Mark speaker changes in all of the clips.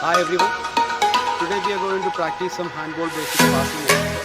Speaker 1: Hi everyone. Today we are going to practice some handball basic passing exercise.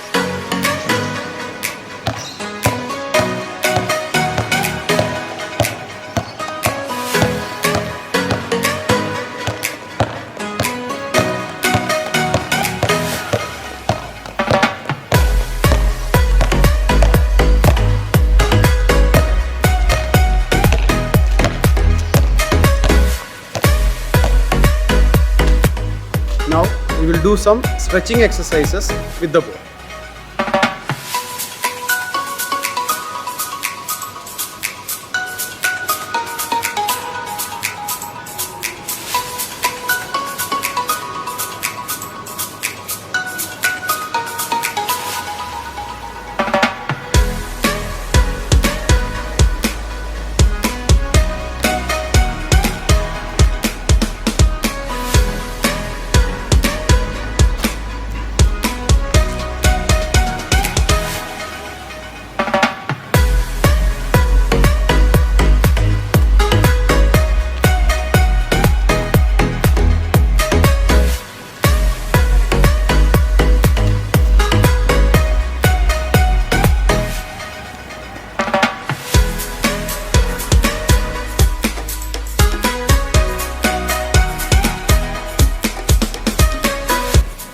Speaker 1: Now we will do some stretching exercises with the ball.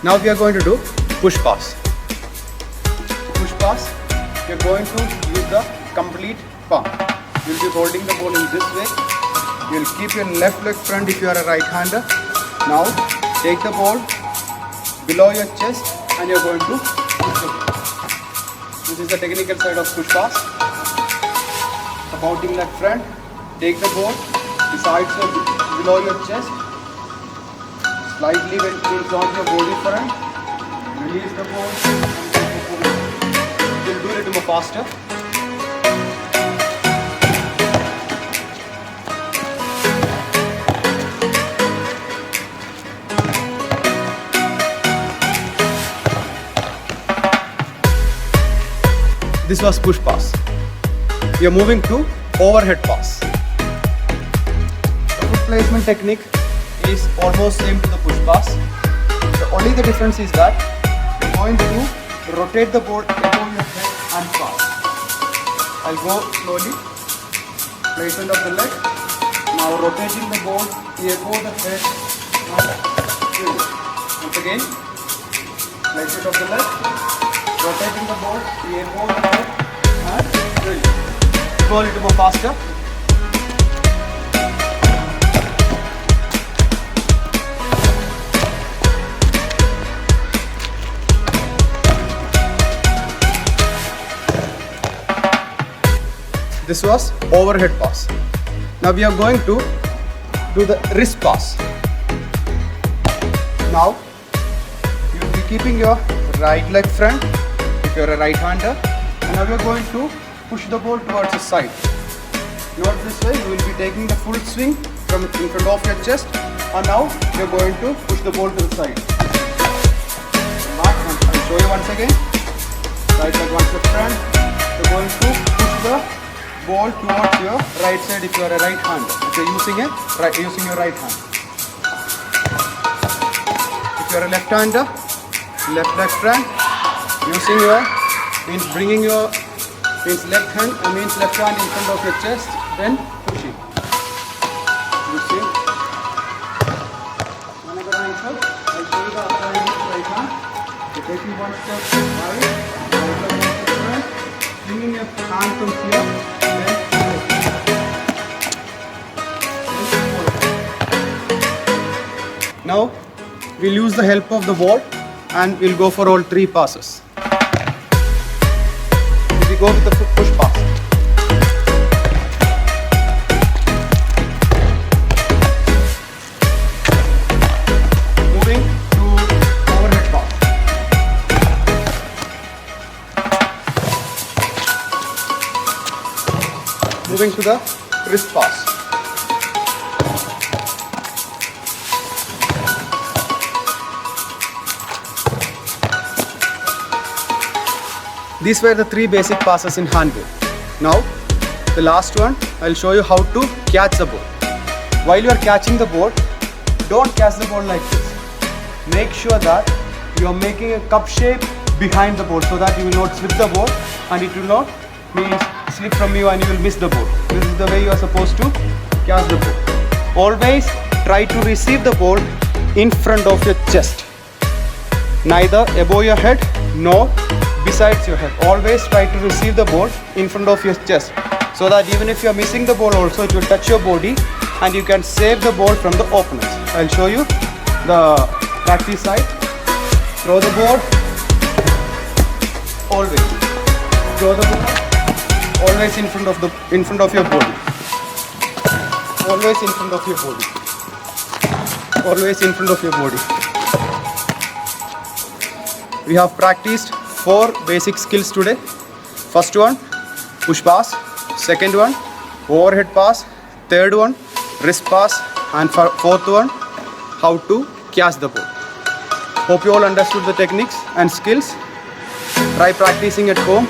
Speaker 1: Now we are going to do push pass. Push pass, we are going to use the complete palm. You will be holding the ball in this way. You will keep your left leg front if you are a right-hander. Now take the ball below your chest and you are going to push the ball. This is the technical side of push pass. Supporting leg front, take the ball, the sides are below your chest. Slightly when it is on your body front, release the ball. You will do it more faster. This was push pass. We are moving to overhead pass. The foot placement technique is almost same to the push pass. Only the difference is that you're going to rotate the ball above your head and pass. I'll go slowly. Placement of the leg. Now rotating the ball above the head and through. Once again, placement of the leg. Rotating the ball above the head and through. Go a little more faster. This was overhead pass. Now we are going to do the wrist pass. Now you will be keeping your right leg front if you are a right-hander, and now we are going to push the ball towards the side. Not this way, you will be taking the full swing from in front of your chest, and now you are going to push the ball to the side. I'll show you once again. Right leg once the front. You are going to push the ball towards your right side if you are a right hand. If you are using your right hand. If you are a left hander, left leg front, using your bringing your left hand left hand in front of your chest, then pushing. You see. Another answer. I'll show you the other hand with right hand. You're taking one step right leg one step front, bringing your hand from here. Now we'll use the help of the ball and we'll go for all three passes. We go with the push pass. Moving to overhead pass. Moving to the wrist pass. These were the three basic passes in handball. Now, the last one, I'll show you how to catch the ball. While you are catching the ball, don't catch the ball like this. make sure that you are making a cup shape behind the ball so that you will not slip the ball and it will not means slip from you and you will miss the ball. This is the way you are supposed to catch the ball. Always try to receive the ball in front of your chest, neither above your head nor besides your head. Always try to receive the ball in front of your chest so that even if you are missing the ball also, it will touch your body and you can save the ball from the opponent. I'll show you the practice side. Throw the ball, always throw the ball, always in front of your body, always in front of your body, always in front of your body. We have practiced 4 basic skills today. First one, push pass. Second one, overhead pass. Third one, wrist pass. And fourth one, how to catch the ball. Hope you all understood the techniques and skills. Try practicing at home.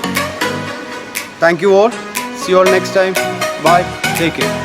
Speaker 1: Thank you all. See you all next time. Bye. Take care.